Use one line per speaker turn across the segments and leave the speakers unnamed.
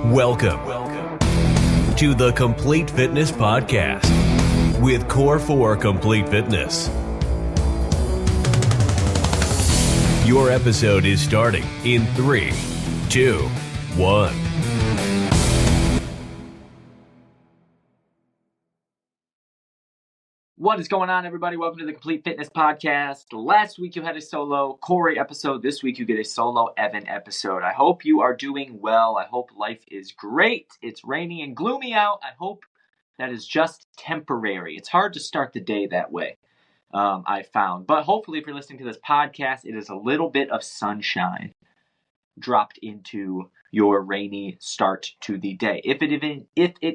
Welcome to the Complete Fitness Podcast with Core 4 Complete Fitness. Your episode is starting in 3, 2, 1.
What is going on, everybody? Welcome to the Complete Fitness Podcast. Last week you had a solo Corey episode. This week you get a solo Evan episode. I hope you are doing well. I hope life is great. It's rainy and gloomy out. I hope that is just temporary. It's hard to start the day that way, I found. But hopefully if you're listening to this podcast, it is a little bit of sunshine dropped into your rainy start to the day. If it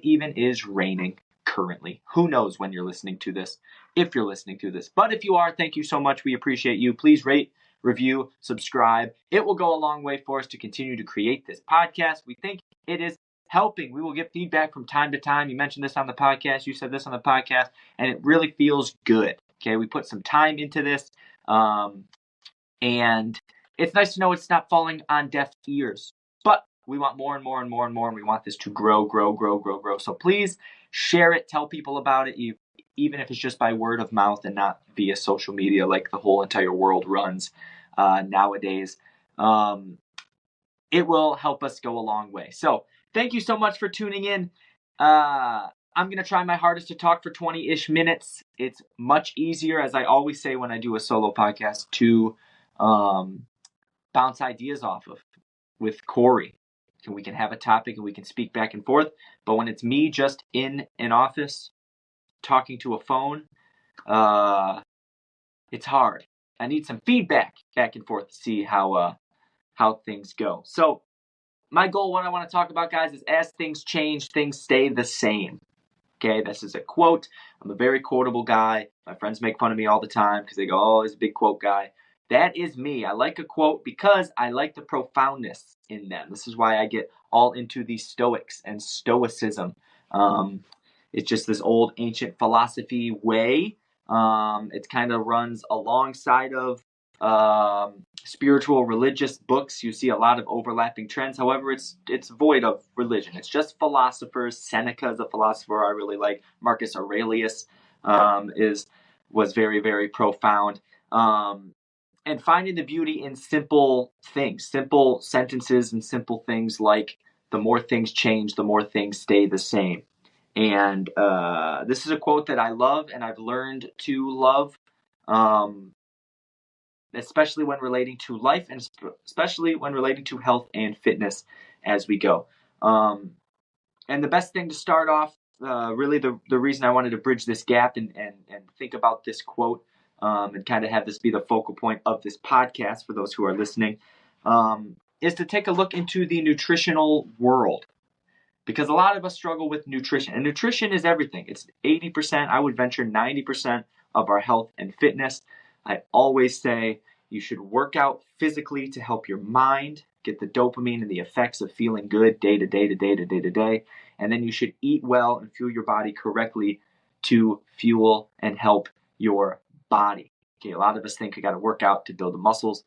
even is raining currently. Who knows when you're listening to this, if you're listening to this. But if you are, thank you so much. We appreciate you. Please rate, review, subscribe. It will go a long way for us to continue to create this podcast. We think it is helping. We will get feedback from time to time. You mentioned this on the podcast. You said this on the podcast. And it really feels good. Okay, we put some time into this. And it's nice to know it's not falling on deaf ears. But we want more and more and more and more. And we want this to grow. So please share it. Tell people about it, even if it's just by word of mouth and not via social media like the whole entire world runs nowadays. It will help us go a long way. So thank you so much for tuning in. I'm going to try my hardest to talk for 20-ish minutes. It's much easier, as I always say when I do a solo podcast, to bounce ideas off of with Corey. And we can have a topic and we can speak back and forth. But when it's me just in an office talking to a phone, it's hard. I need some feedback back and forth to see how things go. So my goal, what I want to talk about, guys, is as things change, things stay the same. Okay, this is a quote. I'm a very quotable guy. My friends make fun of me all the time because they go, oh, he's a big quote guy. That is me. I like a quote because I like the profoundness in them. This is why I get all into the Stoics and Stoicism. It's just this old ancient philosophy way. It kind of runs alongside of spiritual religious books. You see a lot of overlapping trends. However, it's void of religion. It's just philosophers. Seneca is a philosopher I really like. Marcus Aurelius was very, very profound. And finding the beauty in simple things, simple sentences and simple things like the more things change, the more things stay the same. And this is a quote that I love and I've learned to love, especially when relating to life and especially when relating to health and fitness as we go. And the best thing to start off, really the reason I wanted to bridge this gap and think about this quote, and kind of have this be the focal point of this podcast for those who are listening, is to take a look into the nutritional world. Because a lot of us struggle with nutrition. And nutrition is everything. It's 80%, I would venture 90% of our health and fitness. I always say you should work out physically to help your mind get the dopamine and the effects of feeling good day to day. And then you should eat well and fuel your body correctly to fuel and help your body. Okay, a lot of us think you got to work out to build the muscles.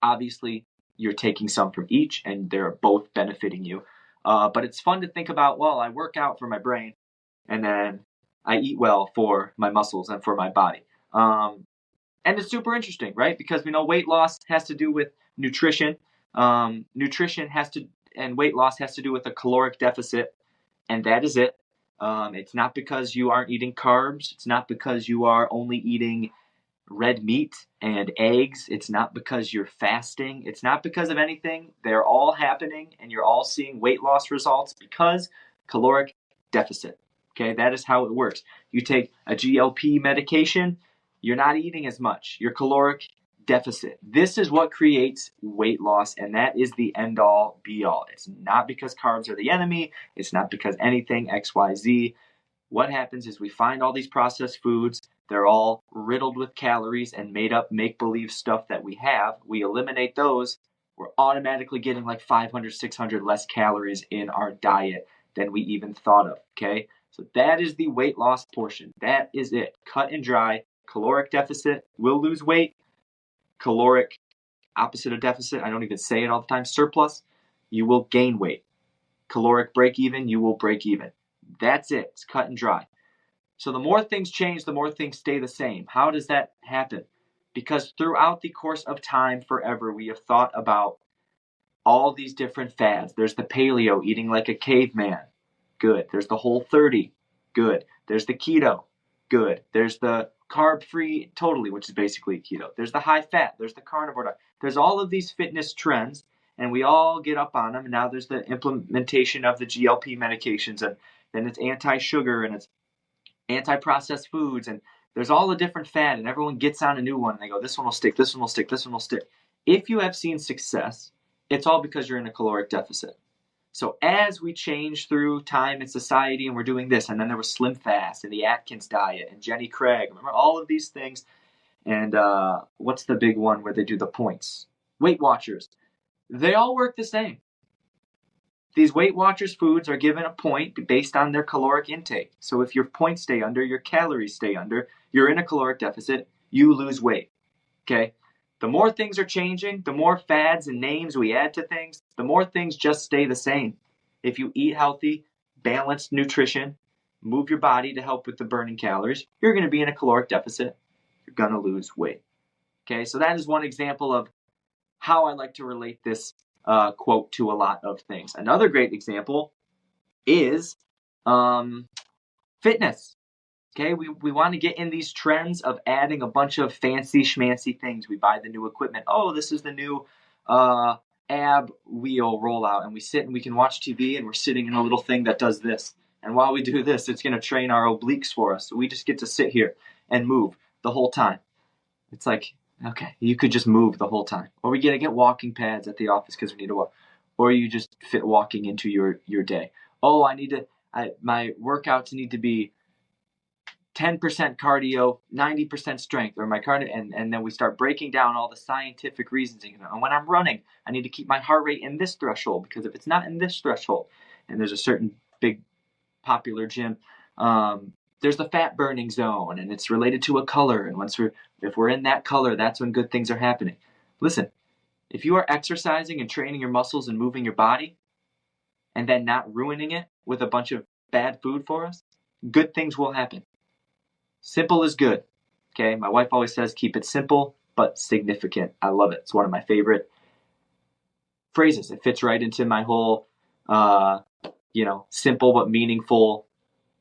Obviously, you're taking some from each and they're both benefiting you. But it's fun to think about, well, I work out for my brain and then I eat well for my muscles and for my body. And it's super interesting, right? Because we know weight loss has to do with nutrition. Nutrition and weight loss has to do with a caloric deficit. And that is it. It's not because you aren't eating carbs. It's not because you are only eating red meat and eggs. It's not because you're fasting. It's not because of anything. They're all happening and you're all seeing weight loss results because caloric deficit. Okay, that is how it works. You take a GLP medication, you're not eating as much. Your caloric deficit. This is what creates weight loss, and that is the end all be all. It's not because carbs are the enemy. It's not because anything XYZ. What happens is we find all these processed foods. They're all riddled with calories and made up make-believe stuff that we have. We eliminate those. We're automatically getting like 500, 600 less calories in our diet than we even thought of, okay? So that is the weight loss portion. That is it. Cut and dry. Caloric deficit will lose weight. Caloric opposite of deficit, I don't even say it all the time, surplus, you will gain weight. caloric break even, you will break even. That's it. It's cut and dry. So the more things change, the more things stay the same. How does that happen? Because throughout the course of time, forever, we have thought about all these different fads. There's the paleo, eating like a caveman. Good. There's the Whole30. Good. There's the keto. Good. There's the carb-free totally, which is basically keto. There's the high fat. There's the carnivore diet. There's all of these fitness trends, and we all get up on them. And now there's the implementation of the GLP medications, and then it's anti-sugar, and it's anti-processed foods, and there's all the different fad, and everyone gets on a new one, and they go, this one will stick, this one will stick, this one will stick. If you have seen success, it's all because you're in a caloric deficit. So as we change through time and society, and we're doing this, and then there was Slim Fast and the Atkins diet and Jenny Craig, remember all of these things, and what's the big one where they do the points? Weight Watchers. They all work the same. These Weight Watchers foods are given a point based on their caloric intake. So if your points stay under, your calories stay under, you're in a caloric deficit, you lose weight. Okay? The more things are changing, the more fads and names we add to things, the more things just stay the same. If you eat healthy, balanced nutrition, move your body to help with the burning calories, you're going to be in a caloric deficit. You're going to lose weight. Okay? So that is one example of how I like to relate this quote to a lot of things. Another great example is fitness. Okay, we want to get in these trends of adding a bunch of fancy schmancy things. We buy the new equipment. Oh, this is the new ab wheel rollout, and we sit and we can watch TV, and we're sitting in a little thing that does this. And while we do this, it's going to train our obliques for us. So we just get to sit here and move the whole time. It's like, okay, you could just move the whole time. Or we get walking pads at the office because we need to walk. Or you just fit walking into your day. Oh, my workouts need to be 10% cardio, 90% strength, or my cardio, and then we start breaking down all the scientific reasons. And when I'm running, I need to keep my heart rate in this threshold, because if it's not in this threshold, and there's a certain big popular gym, there's the fat burning zone, and it's related to a color. And if we're in that color, that's when good things are happening. Listen, if you are exercising and training your muscles and moving your body, and then not ruining it with a bunch of bad food for us, good things will happen. Simple is good. Okay, my wife always says, keep it simple but significant. I love it. It's one of my favorite phrases. It fits right into my whole, simple but meaningful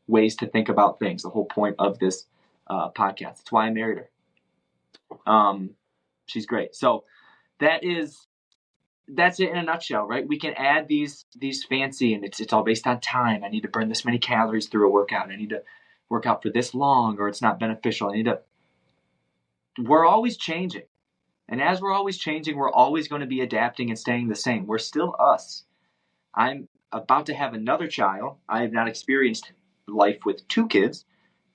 ways to think about things. The whole point of this podcast. That's why I married her. She's great. So that's it in a nutshell, right? We can add these fancy, and it's all based on time. I need to burn this many calories through a workout. I need to work out for this long, or it's not beneficial. We're always changing. And as we're always changing, we're always going to be adapting and staying the same. We're still us. I'm about to have another child. I have not experienced life with 2 kids.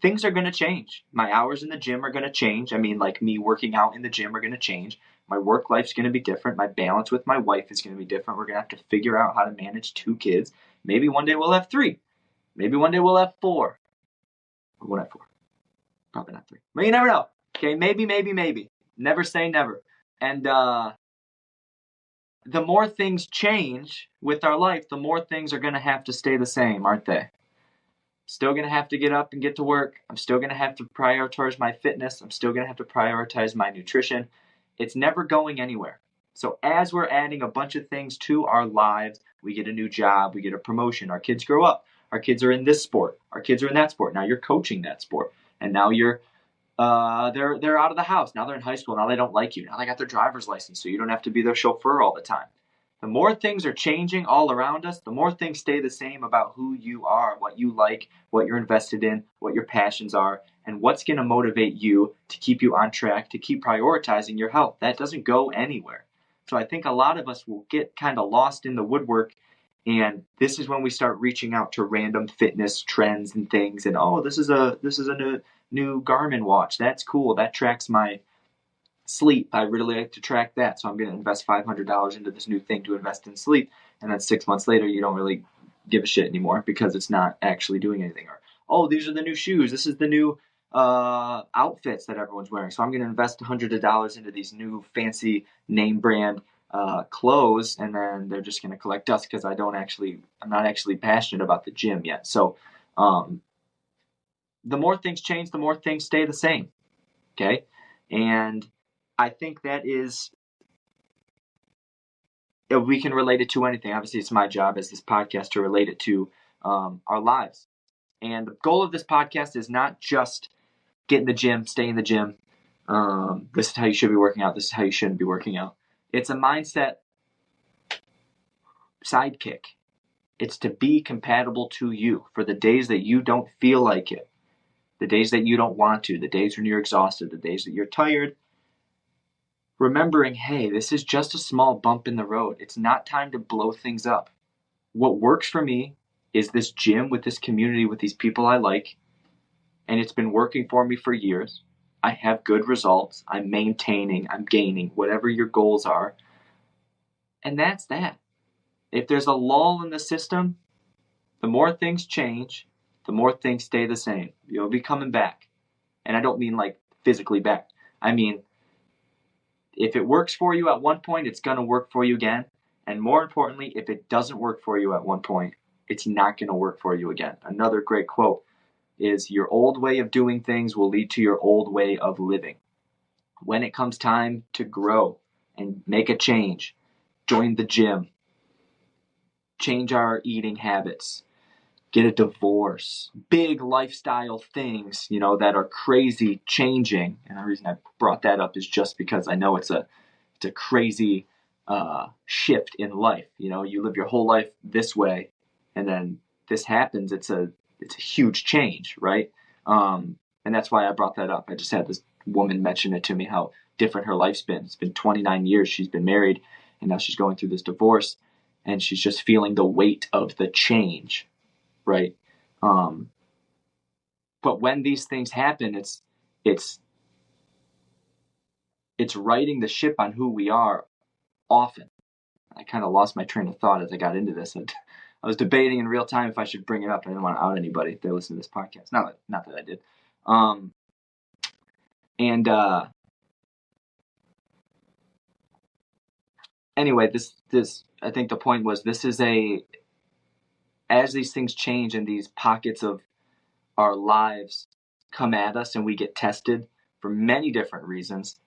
Things are going to change. My hours in the gym are going to change. I mean, like me working out in the gym are going to change. My work life's going to be different. My balance with my wife is going to be different. We're going to have to figure out how to manage 2 kids. Maybe one day we'll have 3. Maybe one day we'll have 4. We'll have 4. Probably not 3. But you never know. Okay, maybe. Never say never. And the more things change with our life, the more things are going to have to stay the same, aren't they? Still going to have to get up and get to work. I'm still going to have to prioritize my fitness. I'm still going to have to prioritize my nutrition. It's never going anywhere. So as we're adding a bunch of things to our lives, we get a new job, we get a promotion, our kids grow up. Our kids are in this sport. Our kids are in that sport. Now you're coaching that sport. And now they're out of the house. Now they're in high school. Now they don't like you. Now they got their driver's license, so you don't have to be their chauffeur all the time. The more things are changing all around us, the more things stay the same about who you are, what you like, what you're invested in, what your passions are, and what's going to motivate you to keep you on track, to keep prioritizing your health. That doesn't go anywhere. So I think a lot of us will get kind of lost in the woodwork. And this is when we start reaching out to random fitness trends and things. And this is a new Garmin watch. That's cool. That tracks my sleep. I really like to track that. So I'm going to invest $500 into this new thing to invest in sleep. And then 6 months later, you don't really give a shit anymore because it's not actually doing anything. Or, these are the new shoes. This is the new outfits that everyone's wearing. So I'm going to invest hundreds of dollars into these new fancy name brand close, and then they're just going to collect dust because I'm not actually passionate about the gym yet. So the more things change, the more things stay the same. Okay. And I think that is, we can relate it to anything. Obviously, it's my job as this podcast to relate it to our lives. And the goal of this podcast is not just get in the gym, stay in the gym. This is how you should be working out. This is how you shouldn't be working out. It's a mindset sidekick. It's to be compatible to you for the days that you don't feel like it, the days that you don't want to, the days when you're exhausted, the days that you're tired. Remembering, hey, this is just a small bump in the road. It's not time to blow things up. What works for me is this gym with this community, with these people I like, and it's been working for me for years. I have good results. I'm maintaining, I'm gaining, whatever your goals are. And that's that. If there's a lull in the system, the more things change, the more things stay the same. You'll be coming back. And I don't mean like physically back. I mean, if it works for you at one point, it's going to work for you again. And more importantly, if it doesn't work for you at one point, it's not going to work for you again. Another great quote is, your old way of doing things will lead to your old way of living. When it comes time to grow and make a change, join the gym, change our eating habits, get a divorce, big lifestyle things, that are crazy changing. And the reason I brought that up is just because I know it's a crazy shift in life. You live your whole life this way, and then this happens. It's a huge change, right? And that's why I brought that up. I just had this woman mention it to me, how different her life's been. It's been 29 years she's been married, and now she's going through this divorce, and she's just feeling the weight of the change, right? But when these things happen, it's righting the ship on who we are often. I kind of lost my train of thought as I got into this. I was debating in real time if I should bring it up. I didn't want to out anybody if they listen to this podcast. Not that I did. Anyway, this I think the point was, this is as these things change and these pockets of our lives come at us and we get tested for many different reasons,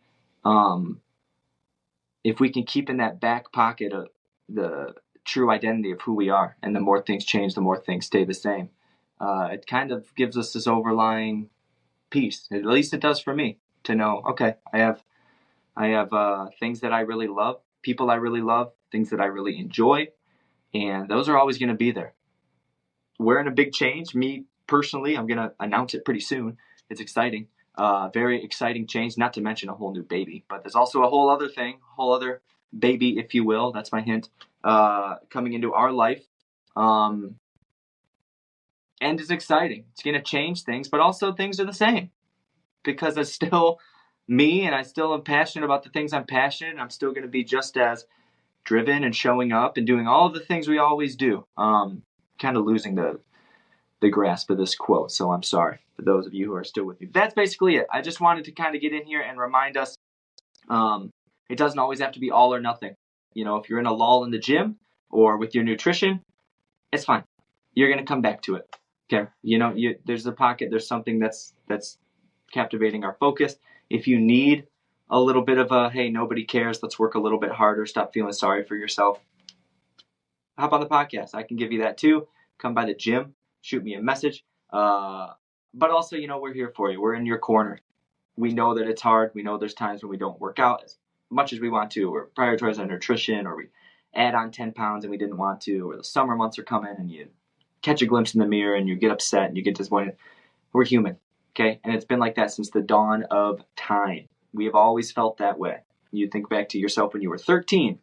if we can keep in that back pocket of the true identity of who we are, and the more things change, the more things stay the same, it kind of gives us this overlying peace. At least it does for me, to know, okay, I have things that I really love, people I really love, things that I really enjoy, and those are always going to be there. We're in a big change. Me personally, I'm going to announce it pretty soon. It's exciting. Very exciting change, not to mention a whole new baby. But there's also a whole other baby, if you will. That's my hint. Coming into our life. And it's exciting. It's going to change things, but also things are the same. Because it's still me, and I still am passionate about the things I'm passionate, and I'm still going to be just as driven and showing up and doing all of the things we always do. Kind of losing the grasp of this quote, so I'm sorry for those of you who are still with me. That's basically it. I just wanted to kind of get in here and remind us, it doesn't always have to be all or nothing. If you're in a lull in the gym or with your nutrition, it's fine. You're going to come back to it. Okay. There's a pocket, there's something that's captivating our focus. If you need a little bit of a, hey, nobody cares, let's work a little bit harder, stop feeling sorry for yourself, hop on the podcast. I can give you that too. Come by the gym, shoot me a message. But also, we're here for you. We're in your corner. We know that it's hard. We know there's times when we don't work out as much as we want to, or prioritize our nutrition, or we add on 10 pounds and we didn't want to, or the summer months are coming and you catch a glimpse in the mirror and you get upset and you get disappointed. We're human, okay? And it's been like that since the dawn of time. We have always felt that way. You think back to yourself when you were 13,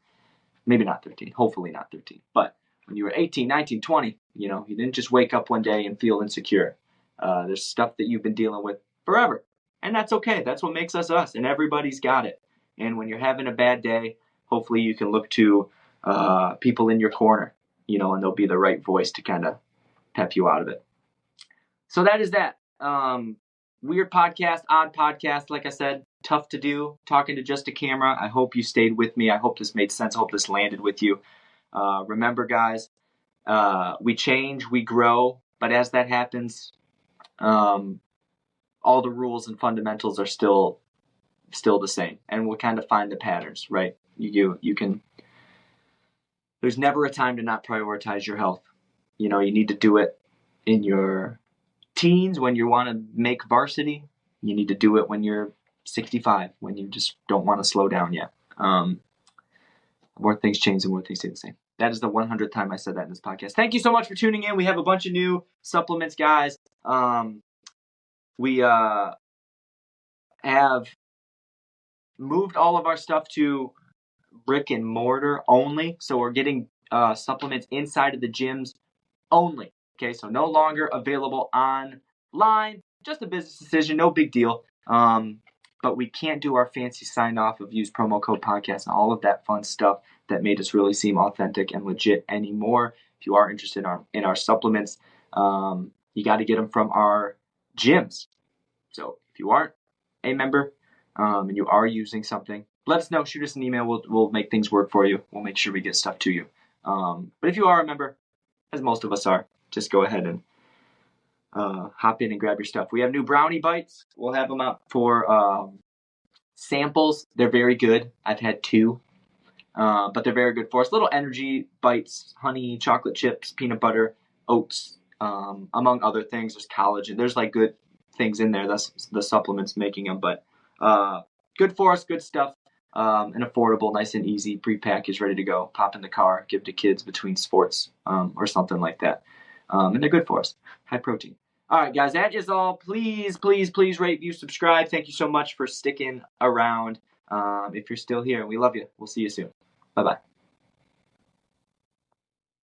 maybe not 13, hopefully not 13, but when you were 18, 19, 20, you didn't just wake up one day and feel insecure. There's stuff that you've been dealing with forever, and that's okay. That's what makes us us, and everybody's got it. And when you're having a bad day, hopefully you can look to people in your corner, and they'll be the right voice to kind of pep you out of it. So that is that. Weird podcast, odd podcast, like I said. tough to do, talking to just a camera. I hope you stayed with me. I hope this made sense. I hope this landed with you. Remember, guys, we change, we grow, but as that happens, all the rules and fundamentals are still the same, and we'll kind of find the patterns, right? You can. There's never a time to not prioritize your health. You need to do it in your teens when you want to make varsity. You need to do it when you're 65, when you just don't want to slow down yet. More things change and more things stay the same. That is the 100th time I said that in this podcast. Thank you so much for tuning in. We have a bunch of new supplements, guys. We have moved all of our stuff to brick and mortar only. So we're getting supplements inside of the gyms only. Okay, so no longer available online. Just a business decision, no big deal. But we can't do our fancy sign off of use promo code podcast and all of that fun stuff that made us really seem authentic and legit anymore. If you are interested in our supplements, you got to get them from our gyms. So if you aren't a member and you are using something, let us know. Shoot us an email. We'll make things work for you. We'll make sure we get stuff to you. But if you are a member, as most of us are, just go ahead and hop in and grab your stuff. We have new brownie bites. We'll have them up for samples. They're very good. I've had 2, but they're very good for us. Little energy bites, honey, chocolate chips, peanut butter, oats, among other things. There's collagen. There's like good things in there. That's the supplements making them, but good for us, good stuff, and affordable, nice and easy, pre-packaged, ready to go. Pop in the car, give to kids between sports or something like that. And they're good for us. High protein. All right, guys, that is all. Please, please, please rate, view, subscribe. Thank you so much for sticking around. If you're still here, we love you. We'll see you soon. Bye-bye.